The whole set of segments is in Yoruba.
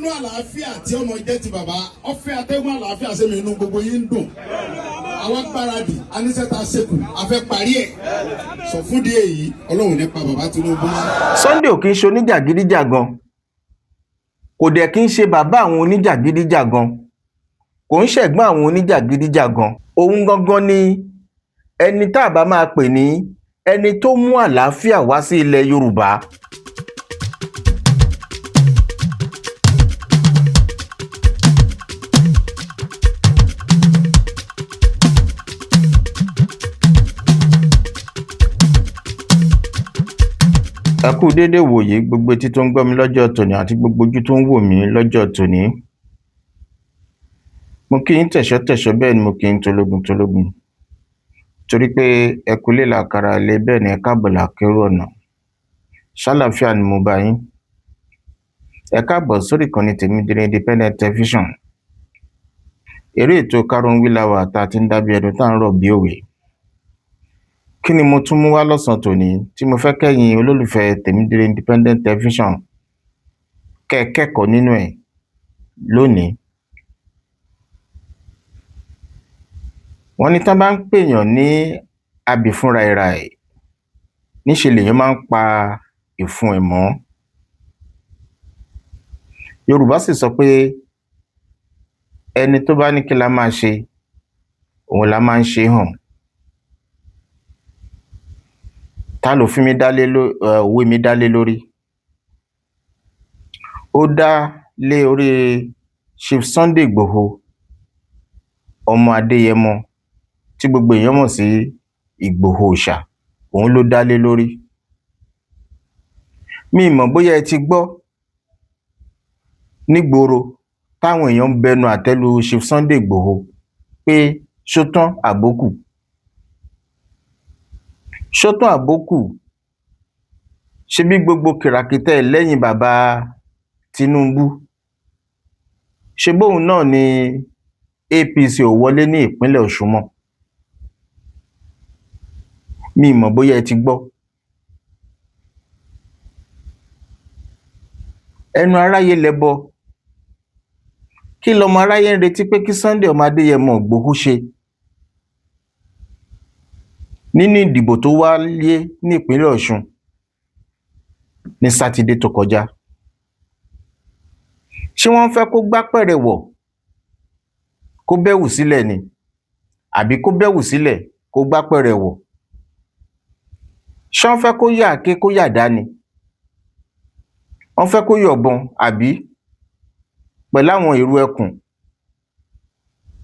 nínú àlàáfíà tí ọmọ jẹ́ ti bàbá ọ̀fẹ́ atẹ́gùn àlàáfíà sẹ́mi inú gbogbo yín ń dùn àwọn gbáradì anísẹ́ta ṣèkù afẹ́ parí ẹ̀ sọ fún di èyí ọlọ́run nípa bàbá Tinubu. Sunday ò kí ń ṣe oníjàgídíjàgan kò dẹ̀ kí ń ṣe bàbá àwọn oníjàgídíjàgan kò ń ṣẹ̀gbọ́n àwọn oníjàgídíjàgan òun gangan ni ẹni tá a bá máa pè ní ẹni tó mú àlàáfíà wá sí ilẹ̀ Yorùbá. Ẹ kú dédé wòye gbogbo etí tó ń gbọ́ mi lọ́jọ́ tòní àti gbogbo ojú tó ń wò mí lọ́jọ́ tòní. Mo kí yín tẹ̀ṣọ́ bẹ́ẹ̀ ni mo kí yín tológun torí pé ẹ kú lé làkàrà lé bẹ́ẹ̀ ni ẹ káàbọ̀ làkérò ọ̀nà. Ṣàlàáfíà ni mo bá yín. Ẹ káàbọ̀ sórí ìkànnì Tèmídire Independent Television. Eré ètò Karùn-ún Wíláwà tá a ti ń dábí ẹdun tá à ń rọ̀ bí òwe. Kí ni mo tún mú wá lọ́sàn-án tòní tí mo fẹ́ kẹ́yin olólùfẹ́ Tèmídire Independent Television kẹ́ kẹ́kọ̀ọ́ nínú ẹ̀ lónìí. Wọ́n ní tán bá ń pèèyàn ní abìfúnra ẹ̀rà ẹ̀ níṣe lèèyàn máa ń pa ìfun ẹ̀ mọ́. Yorùbá sì sọ pé ẹni tó bá ní kí la máa ṣe òun la máa ń ṣe hàn. Ta ló fi òwe mi dálé lórí? Ó dá lé orí Chief Sunday Igboho ọmọ Adéyẹmọ tí gbogbo èèyàn mọ̀ sí Ìgbòho Òòṣà, òun ló dá lé lórí. Mi mọ̀ bóyá ẹ ti gbọ́ nígboro táwọn èèyàn ń bẹnu àtẹ́lu Chief Sunday Igboho pé ṣótán àbókù. Ṣótán àbókù ṣe bí gbogbo kìràkìtà ẹ̀ lẹ́yìn bàbá Tinubu ṣe bóun náà ni APC ò wọlé ní ìpínlẹ̀ Ọ̀ṣun mọ́. Mi mọ̀ bóyá ẹ ti gbọ́. Ẹnu aráyé lẹbọ. Kí lọmọ aráyé ń retí pé kí Sunday ọmọ Adéyẹmọ Ìgbòho ṣe nínú ìdìbò tó wáyé ní ìpínlẹ̀ Ọ̀ṣun ní Sátidé tó kọjá? Ṣé wọ́n fẹ́ kó gbápẹ̀rẹ̀ wọ̀ kó bẹ́wù sílẹ̀ ni àbí kó bẹ́wù sílẹ̀ kó gbápẹ̀rẹ̀ wọ̀? Ṣé wọ́n fẹ́ kó yà ké kó yàdá ni? Wọ́n fẹ́ kó yọ̀bọ̀n àbí pẹ̀lú àwọn èrò ẹkùn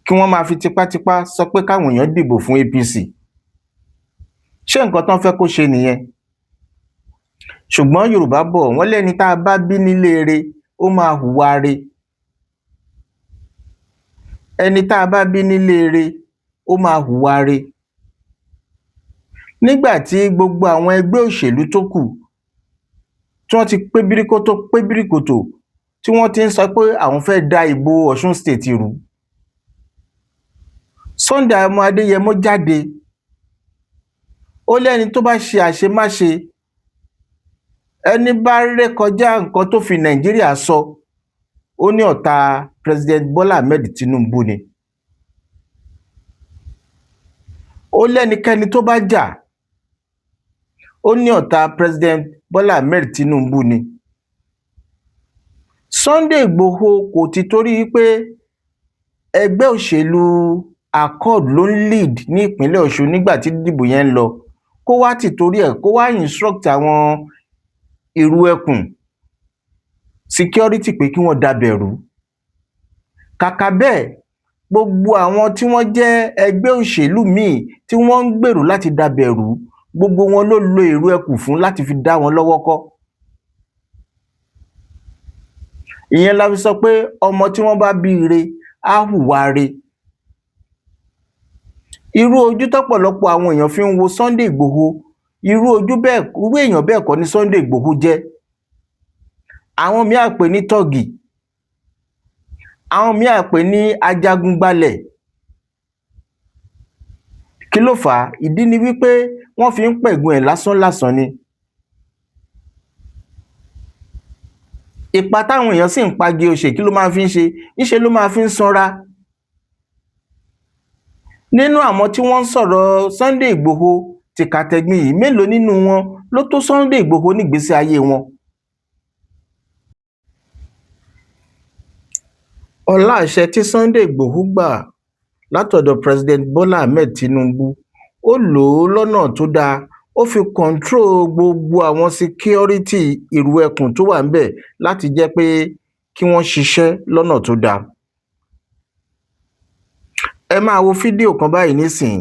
kí wọ́n máa fi tipátipá sọ pé káwọn èèyàn dìbò fún APC? Ṣé nǹkan tán fẹ́ kó ṣe nìyẹn? Ṣùgbọ́n Yorùbá bọ̀ wọ́n lẹ́ni tá a bá bí nílé ire ó máa hùwà re. Ẹni tá a bá bí nílé ire ó máa hùwà re. Nígbà tí gbogbo àwọn ẹgbẹ́ òṣèlú tó kù tí wọ́n ti pé bíríkòtò tí wọ́n ti ń sọ pé àwọn fẹ́ da ìbò Ọ̀ṣun State rú, Sunday ọmọ Adéyẹmọ jáde ó lẹ́ni tó bá ṣe àṣemáṣe, ẹni bá rékọjá nǹkan tó fi Nàìjíríà sọ, ó ní ọ̀tá President Bola Ahmed Tinubu ni. Ó lẹ́nikẹ́ni tó bá jà, ó ní ọ̀tá President Bola Ahmed Tinubu ni. Sunday Igboho kò ti torí pé ẹgbẹ́ òṣèlú Accord ló ń lead ní ìpínlẹ̀ Ọ̀ṣun nígbà tí ìdìbò yẹn ń lọ kó wá ti torí ẹ̀ kó wá instruct àwọn èrò ẹkùn security pé kí wọ́n dabẹ̀rú. Kàkà bẹ́ẹ̀, gbogbo àwọn tí wọ́n jẹ́ ẹgbẹ́ òṣèlú míì tí wọ́n ń gbèrò láti dabẹ̀rú, gbogbo wọn ló lo èrò ẹkùn fún láti fi dá wọn lọ́wọ́ kọ́. Ìyẹn la fi sọ pé ọmọ tí wọ́n bá bí ire á hùwà re. Irú ojú tọ́pọ̀lọpọ̀ àwọn èèyàn fi ń wo Sunday Igboho, irú èèyàn bẹ́ẹ̀ kọ́ ni Sunday Igboho jẹ́. Àwọn míì á pè ní tọ́ọ̀gì, àwọn míì á pè ní ajagunbalẹ̀. Kí ló fà á? Ìdí ni wípé wọ́n fi ń pẹ̀gùn ẹ̀ lásán ni. Ipa táwọn èèyàn sì ń pagi òṣè kí ló máa fi ń ṣe? Níṣe ló máa fi ń sanra. Nínú àwọn tí wọ́n ń sọ̀rọ̀ Sunday Ìgbòho tìkàtẹ̀gbin yìí, mélòó nínú wọn ló tó Sunday Ìgbòho nígbésí ayé wọn? Ọlá àṣẹ tí Sunday Ìgbòho gbà látọ̀dọ̀ President Bola Ahmed Tinubu, ó lò ó lọ́nà tó dáa, ó fi control gbogbo àwọn security ìrù ẹkùn tó wà ńbẹ̀ láti jẹ́ pé kí wọ́n ṣiṣẹ́ lọ́nà tó dáa. Ẹ máa wo fídíò kan báyìí nísìnyí.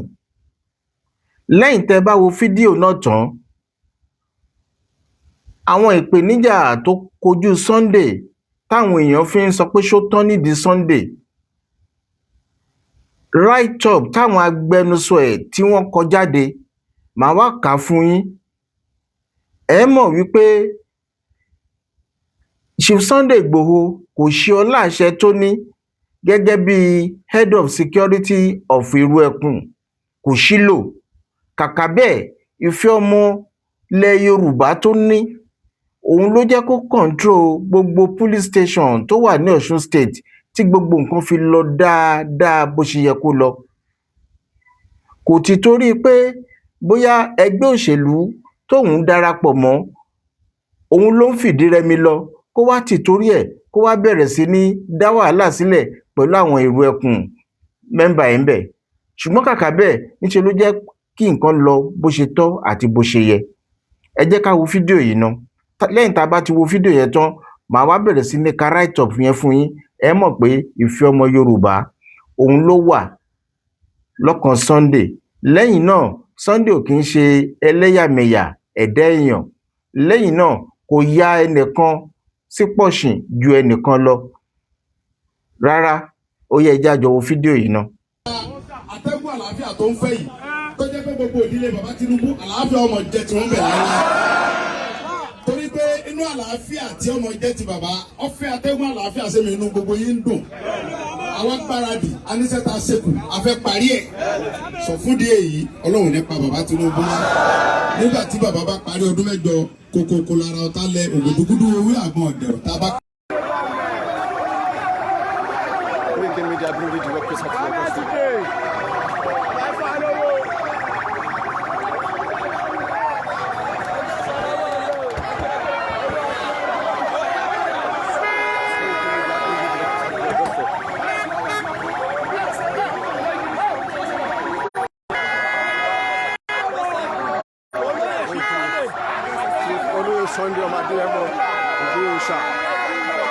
Lẹ́yìn tẹ́ bá wo fídíò náà tán, àwọn ìpèníjà tó kojú Sunday táwọn èèyàn fi ń sọ pé ṣó tán nídìí Sunday, write up táwọn agbẹnusọ ẹ̀ tí wọ́n kọ jáde, màá wá kà á fún yín. Ẹ mọ̀ wípé Chief Sunday Ìgbòho kò ṣe ọlá àṣẹ tó ní gẹ́gẹ́ bí head of security of ìrù ẹkùn, kò ṣílò. Kàkà bẹ́ẹ̀, ìfẹ́ ọmọ ilẹ̀ Yorùbá tó ní, òun ló jẹ́ kó control gbogbo police station tó wà ní Ọ̀ṣun state tí gbogbo nǹkan fi lọ dáadáa bó ṣe yẹ kó lọ. Kò ti torí pé bóyá ẹgbẹ́ òṣèlú tóun darapọ̀ mọ́ òun ló ń fìdí rẹmi lọ, kó wá ti torí ẹ̀ kó wá bẹ̀rẹ̀ sí ní dá wàhálà sílẹ̀ pẹ̀lú àwọn ìrù ẹkùn mẹ́mbà ẹ̀ ńbẹ̀. Ṣùgbọ́n kàkà bẹ́ẹ̀, níṣe ló jẹ́ kí nǹkan lọ bó ṣe tọ́ àti bó ṣe yẹ. Ẹ jẹ́ ká wo fídíò yìí ná. Lẹ́yìn tá a bá ti wo fídíò yẹn tán, màá wá bẹ̀rẹ̀ sí ní ka write up yẹn fún yín. Ẹ mọ̀ pé ìfẹ́ ọmọ Yorùbá òun ló wà lọ́kàn Sunday. Lẹ́yìn náà, Sunday ò kì í ṣe ẹlẹ́yàmẹ̀yà ẹ̀dá èèyàn. Lẹ́yìn náà, kò ya ẹnìkan sí pọ̀ṣìn ju ẹnìkan lọ. Rárá, ó yẹ ẹ jẹ́ á jọ wo fídíò yìí ná. Atẹ́gùn àlàáfíà tó ń fẹ́ yìí, tó jẹ́ pé gbogbo ìdílé bàbá Tinubu àlàáfíà ọmọ jẹ tí wọ́n bẹ̀rẹ̀ láyé. Torí pé inú àlàáfíà tí ọmọ jẹ ti bàbá, ọ̀fẹ́ atẹ́gùn àlàáfíà sẹ́mi inú gbogbo yín ń dùn. Àwọn gbáradì anísẹ́ta ṣekù, a fẹ́ parí ẹ̀. Sọ fún di èyí, Ọlọ́run nípa bàbá Tinubu. Nígbà tí bàbá bá parí ọdún mẹ́jọ, kòkòkò lára ọ̀tá lẹ ògùdùgùdù owó àgbọn ọ̀dẹ̀ ọ̀tá bá. Sunday ọmọdé ẹmọ ìgbé òòṣà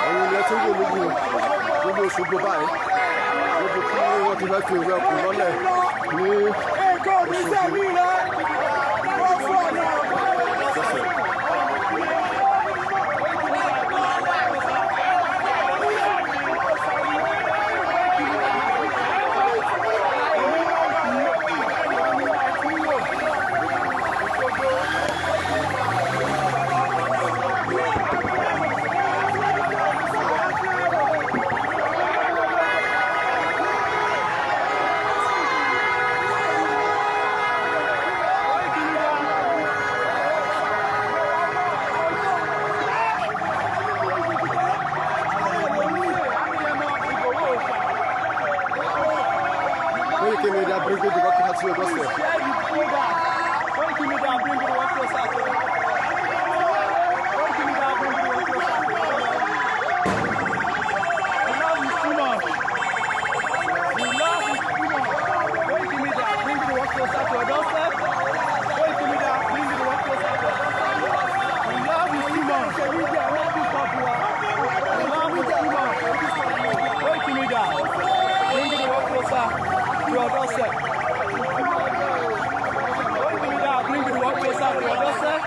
ẹ̀yìn ilẹ̀ tí ń wò lójú gbogbo Òṣogbo báyìí lójú kí wọ́n ti fẹ́ fi ìwé ọkùnrin lọ́lẹ̀ ní Òṣogbo. Koiki Media bring the work to your doorstep. Koiki Media bring the work closer to you. Koiki Media bring the work closer to you. The love is too much. The love is too much. Koiki Media bring the work closer to your doorstep. Koiki Media bring the work closer to your doorstep. The love is too much. The love is popular. The love is too much. Koiki Media bring the work closer to your doorstep. Koiki Media bring the work closer to your doorstep.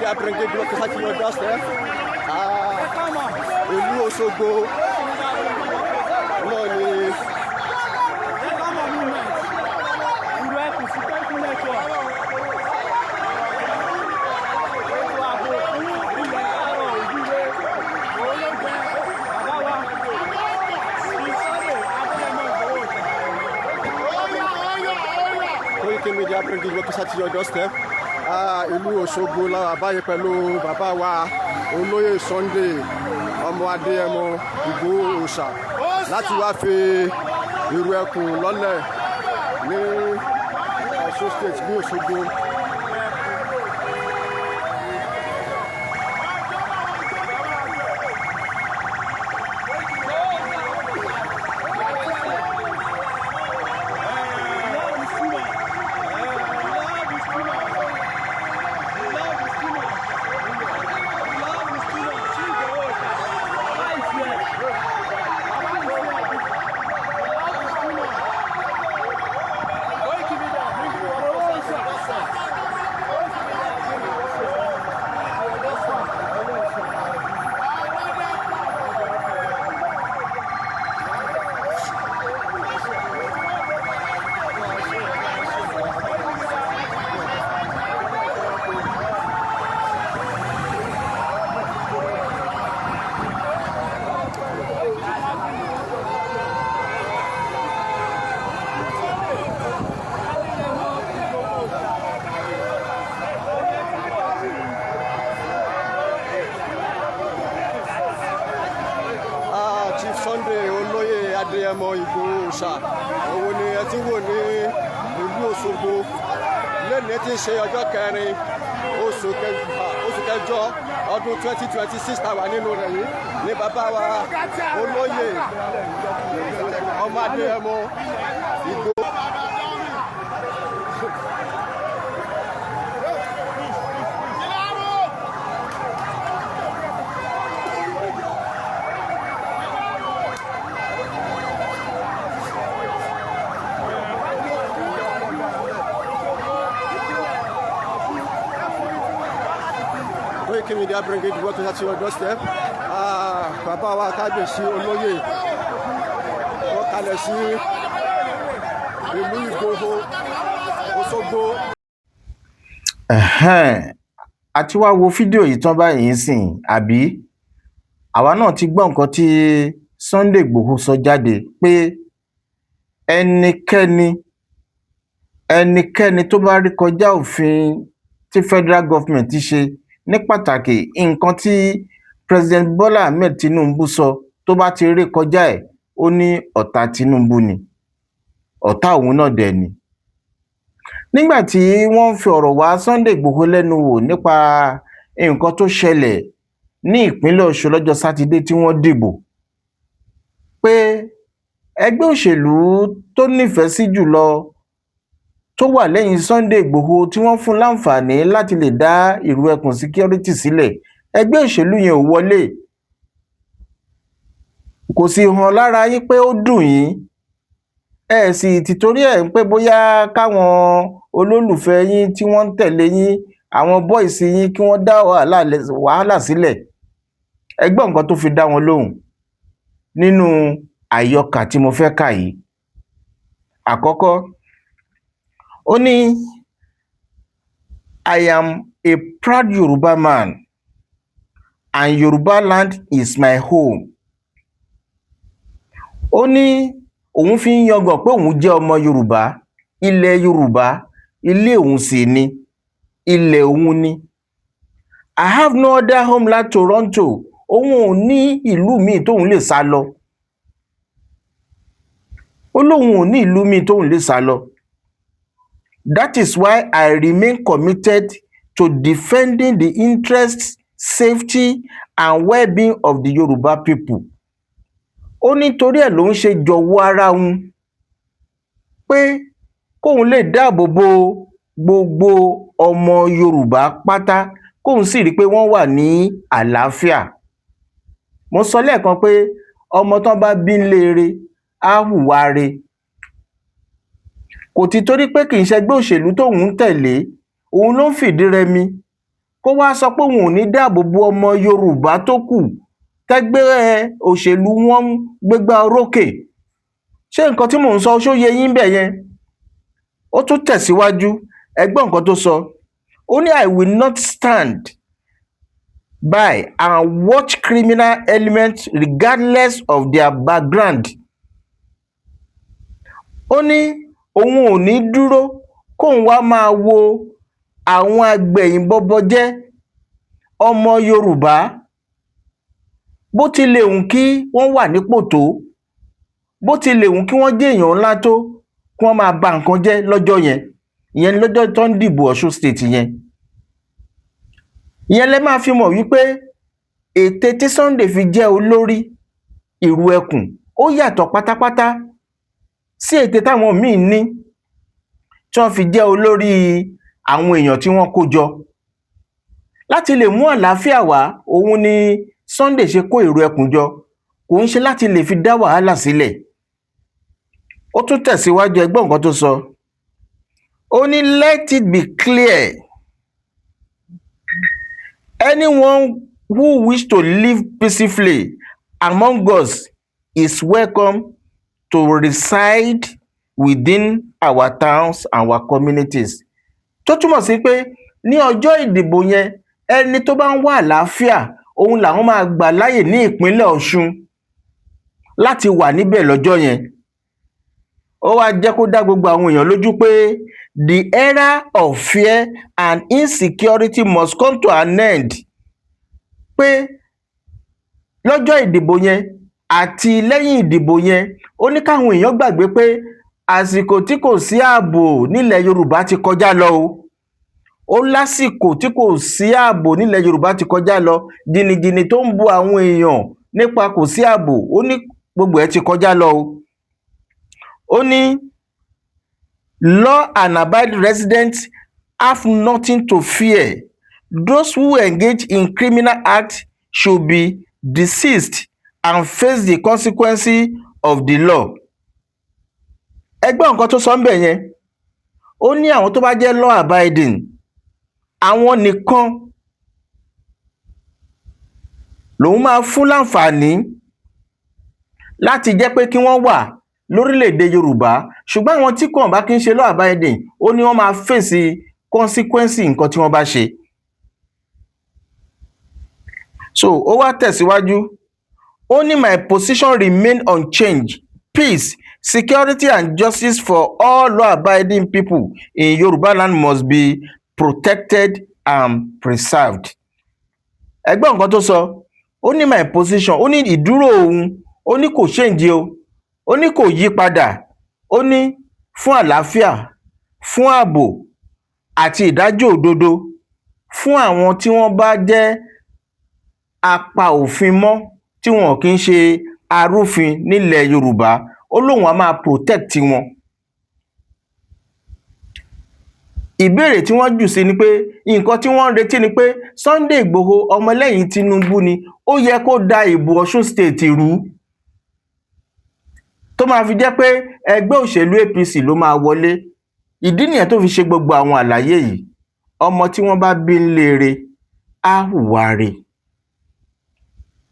media bringing democracy to your doorstep. Ìlú Òṣogbo náà ni Koiki Media bringing democracy to your doorstep. Ìlú Òṣogbo lára báyìí pẹ̀lú bàbá wa olóyè Sunday ọmọ Adéyẹmọ Ìgbòho Òòṣà láti wá fi ìrù ẹkùn lọ́lẹ̀ ní Ọ̀ṣun state ní Òṣogbo. Chief Sunday olóyè Adéyẹmọ Ìgbòho Òòṣà òun ni ẹ ti wò ní ìlú Òṣogbo lẹ́nu tí ń ṣe ọjọ́ kẹrin oṣù kẹjọ ọdún 2026 tàwa nínú rẹ̀ yìí ní bàbá wa olóyè ọmọ Adéyẹmọ Ìgbòho. Koiki Media bringing democracy to your doorstep. Bàbá wa kábíyèsí olóyè wọ́n kalẹ̀ sí ìlú Ìgbòho Òṣogbo. A ti wá wo fídíò yìí tán báyìí sìn àbí àwa náà ti gbọ́ nǹkan tí Sunday Ìgbòho sọ jáde pé ẹnikẹ́ni tó bá rí kọjá òfin tí federal government ti ṣe ní pàtàkì nǹkan tí President Bola Ahmed Tinubu sọ tó bá ti rí kọjá ẹ̀ ó ní ọ̀tá Tinubu ni ọ̀tá òun náà dẹ̀ ni. Nígbà tí wọ́n fi ọ̀rọ̀ wá Sunday Ìgbòho lẹ́nu wò nípa nǹkan tó ṣẹlẹ̀ ní ìpínlẹ̀ Ọ̀ṣun lọ́jọ́ Sátidé tí wọ́n dìbò pé ẹgbẹ́ òṣèlú tó nífẹ̀ẹ́ sí jùlọ tó wà lẹ́yìn Sunday Ìgbòho tí wọ́n fún láǹfààní láti lè dá ìrù ẹkùn security sílẹ̀ ẹgbẹ́ òṣèlú yẹn ò wọlé. Kò sì hàn lára yín pé ó dùn yín ẹ sì tìtorí ẹ̀ ń pé bóyá káwọn olólùfẹ́ yín tí wọ́n ń tẹ̀lé yín àwọn bọ́ìsì yín kí wọ́n dá wàhálà sílẹ̀. Ẹ gbọ́ nǹkan tó fi dá wọn lóhùn nínú àyọkà tí mo fẹ́ kà yìí. Àkọ́kọ́ ó ní I am a proud Yoruba man and Yoruba land is my home. Ó ní òun fi ń yangàn pé òun jẹ́ ọmọ Yorùbá, ilẹ̀ Yorùbá ilé òun sì ni, ilẹ̀ òun ni. I have no other home like Toronto. Òun ò ní ìlú míì tóun lè sá lọ. Ó lóun ò ní ìlú míì tóun lè sá lọ. That is why I remain committed to defending the interests, safety, and well-being of the Yoruba people. Ó nítorí ẹ̀ ló ń ṣe jọ̀wọ́ ara òun pé kóun lè dáàbò bo gbogbo ọmọ Yorùbá pátá kóun sì rí pé wọ́n wà ní àlàáfíà. Mo sọ lẹ́ẹ̀kan pé ọmọ tán bá bí ńlére á hùwà re. Kò ti torí pé kì í ṣẹgbẹ́ òṣèlú tóun ń tẹ̀lé òun ló ń fìdí rẹmi kó wá sọ pé òun ò ní dáàbò bo ọmọ Yorùbá tó kù tẹ́gbẹ́ òṣèlú wọn gbégbá orókè. Ṣé nǹkan tí mò ń sọ ṣó yé yín bẹ̀ yẹn? Ó tún tẹ̀síwájú, ẹ gbọ́ nǹkan tó sọ. Ó ní I will not stand by and watch criminal elements regardless of their background. Ó ní òun ò ní dúró kóun wá máa wo àwọn agbẹ̀yìnbọbọjẹ́ ọmọ Yorùbá bó ti lè hùn kí wọ́n wà nípò tó, bó ti lè hùn kí wọ́n jẹ́ èèyàn ńlá tó, kí wọ́n máa ba nǹkan jẹ́ lọ́jọ́ yẹn. Ìyẹn lọ́jọ́ tó ń dìbò Ọ̀ṣun state yẹn. Ìyẹn lẹ máa fi mọ̀ wípé ète tí Sunday fi jẹ́ olórí ìrù ẹkùn ó yàtọ̀ pátápátá sí ète táwọn míì ní tí wọ́n fi jẹ́ olórí àwọn èèyàn tí wọ́n kó jọ. Láti lè mú àlàáfíà wá, òun ni Sunday ṣe kó ìrù ẹkùn jọ, kò ń ṣe láti lè fi dá wàhálà sílẹ̀. Ó tún tẹ̀síwájú, ẹ gbọ́ nǹkan tó sọ. Ó ní let it be clear, anyone who wish to live peacefully among us is welcome to reside within our towns and our communities. Tó túmọ̀ sí pé ní ọjọ́ ìdìbò yẹn, ẹni tó bá ń wá àlàáfíà òun làwọn máa gbà láyè ní ìpínlẹ̀ Ọ̀ṣun láti wà níbẹ̀ lọ́jọ́ yẹn. Ó wá jẹ́ kó dá gbogbo àwọn èèyàn lójú pé the era of fear and insecurity must come to an end. Pé lọ́jọ́ ìdìbò yẹn àti lẹ́yìn ìdìbò yẹn, ó ní káwọn èèyàn gbàgbé pé àsìkò tí kò sí ààbò nílẹ̀ Yorùbá ti kọjá lọ o. Ó lásìkò tí kò sí ààbò nílẹ̀ Yorùbá ti kọjá lọ. Jìnnìjìnnì tó ń bu àwọn èèyàn nípa kò sí ààbò, ó ní gbogbo ẹ̀ ti kọjá lọ o. Ó ní law and abide residents have nothing to fear. Those who engage in criminal acts should be dismissed and face the consequences of the law. Ẹ gbọ́ nǹkan tó sọ ń bẹ̀ yẹn. Ó ní àwọn tó bá jẹ́ law abiding, àwọn nìkan lòun máa fún láǹfààní láti jẹ́ pé kí wọ́n wà lórílẹ̀‐èdè Yorùbá, ṣùgbọ́n àwọn tí kò bá kí ń ṣe law abiding, ó ní wọ́n máa fèsì consequences nǹkan tí wọ́n bá ṣe. So ó wá tẹ̀síwájú, ó ní my position remain unchanged. Peace, security and justice for all law abiding people in Yoruba land must be protected and preserved. Ẹ gbọ́ nǹkan tó sọ. Ó ní my position, ó ní ìdúró òun, ó ní kò change o, ó ní kò yí padà, ó ní fún àlàáfíà, fún ààbò àti ìdájọ́ òdodo fún àwọn tí wọ́n bá jẹ́ apa òfin mọ́, tí wọn kì í ṣe arúfin nílẹ̀ Yorùbá. Ó lóun á máa protect wọn. Ìbéèrè tí wọ́n jù sí ni pé nǹkan tí wọ́n ń retí ni pé Sunday Igboho ọmọlẹ́yìn Tinubu ni, ó yẹ kó da ìbò Ọ̀ṣun state rú, tó máa fi jẹ́ pé ẹgbẹ́ òṣèlú APC ló máa wọlé. Ìdí nìyẹn tó fi ṣe gbogbo àwọn àlàyé yìí. Ọmọ tí wọ́n bá bí ńlére á hùwà rẹ̀.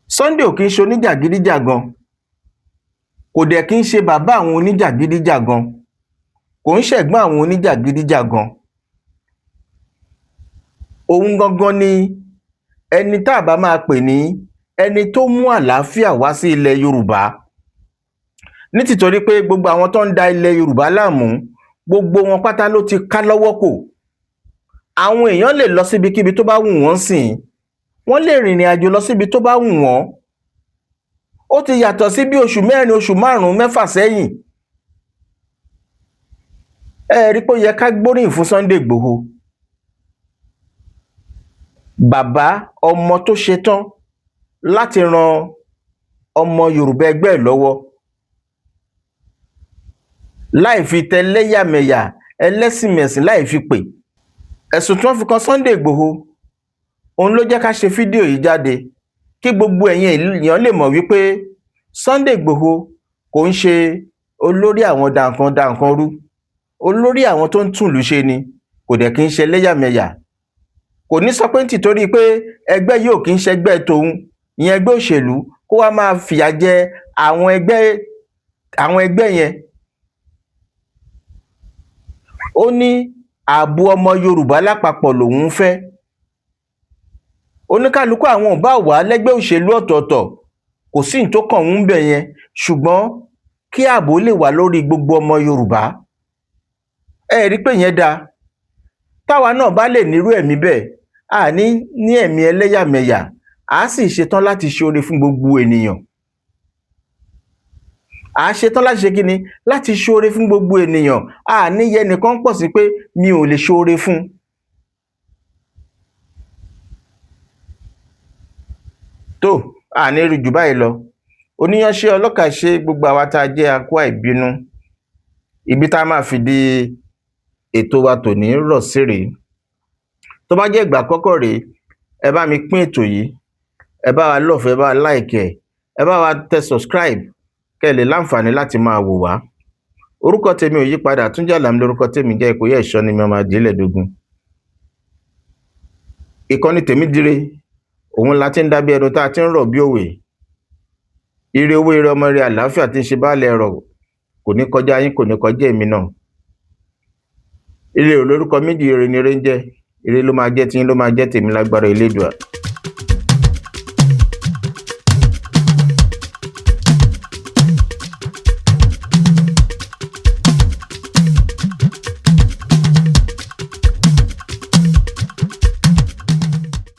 Sunday ò kí ń ṣe oníjàgídíjàgan, kò dẹ̀ kí ń ṣe bàbá àwọn oníjàgídíjàgan, kò ń ṣẹ̀gbọ́n àwọn oníjàgídíjàgan. Òun gangan ni ẹni tá a bá máa pè ní ẹni tó mú àlàáfíà wá sí ilẹ̀ Yorùbá. Nítìtorí pé gbogbo àwọn tó ń da ilẹ̀ Yorùbá láàmú, gbogbo wọn pátá ló ti ká lọ́wọ́ kò. Àwọn èèyàn lè lọ síbikíbi tó bá wù wọ́n sìn, wọ́n lè rìnrìn àjò lọ síbi tó bá wù wọ́n. Ó ti yàtọ̀ sí bí oṣù mẹ́rin, oṣù márùn-ún, mẹ́fà sẹ́yìn. Ẹ rí pé ó yẹ ká gbóríyìn fún Sunday Igboho. Bàbá ọmọ tó ṣetán láti ran ọmọ Yorùbá ẹgbẹ́ ẹ̀ lọ́wọ́, láì fi tẹlẹ́yàmẹ̀yà ẹlẹ́sìnmẹ̀sìn láì fi pè. Ẹ̀sùn tí wọ́n fi kan Sunday Igboho, òun ló jẹ́ ká ṣe fídíò yìí jáde kí gbogbo ẹ̀yin èèyàn lè mọ̀ wípé Sunday Igboho kò ń ṣe olórí àwọn dànkan rú, olórí àwọn tó ń túnlù ṣe ni, kò dẹ̀ kí ń ṣe ẹlẹ́yàmẹ̀yà. kò ní sọ pé nítorí pé ẹgbẹ́ yìí ò kí ń ṣẹgbẹ́ tòun ìyẹn ẹgbẹ́ òṣèlú kó wá máa fìyà jẹ àwọn ẹgbẹ́ yẹn. Ó ní ààbò ọmọ Yorùbá lápapọ̀ lòun fẹ́. Oníkálukú àwọn ò bá wà lẹ́gbẹ́ òṣèlú ọ̀tọ̀ọ̀tọ̀ kò sí ní tó kàn ń bẹ̀ yẹn, ṣùgbọ́n kí ààbò lè wà lórí gbogbo ọmọ Yorùbá. Ẹ rí pé yẹn dáa. Táwa náà bá lè nírú ẹ̀mí bẹ́ẹ̀, a ní ẹ̀mí ẹlẹ́yàmẹ̀yà, a sì ṣetán láti ṣoore fún gbogbo ènìyàn. A ṣetán láti ṣe kíni? Láti ṣoore fún gbogbo ènìyàn. A ní yẹ nìkan pọ̀ sí pé mi ò lè ṣoore fún. Tó, a ní rí jù báyìí lọ. Oníyanṣe ọlọ́kàṣe gbogbo àwa tá a jẹ́ akó àìbínú. Ibi tá a máa fi di ètò wa tòní rọ̀ sí rèé. Tó bá jẹ́ ìgbà àkọ́kọ́ rèé, ẹ bá mi pín ètò yìí, ẹ bá wa love, ẹ bá wa like ẹ bá wa tẹ subscribe kẹ́ lè láǹfààní láti máa wò wá. Orúkọ tèmi ò yí padà, Túnjí Àlàmú lórúkọ tèmi jẹ́, Ìkòyí Ẹ̀ṣọ́ ni mi ọmọ Adélẹ̀dógún. Ìkànnì Tèmídire, òun la ti ń dábí ẹnu tá a ti ń rọ̀ bí òwe. Ire owó, ire ọmọ, ire àlàáfíà tí ń ṣe baálẹ̀ ọrọ̀ kò ní kọjá yín, kò ní kọjá èmi náà. Ire ò lórúkọ méjì, ire ni ire ń jẹ́. Ire ló máa jẹ́ tiyín, ló máa jẹ́ tèmi lágbára Elédùà.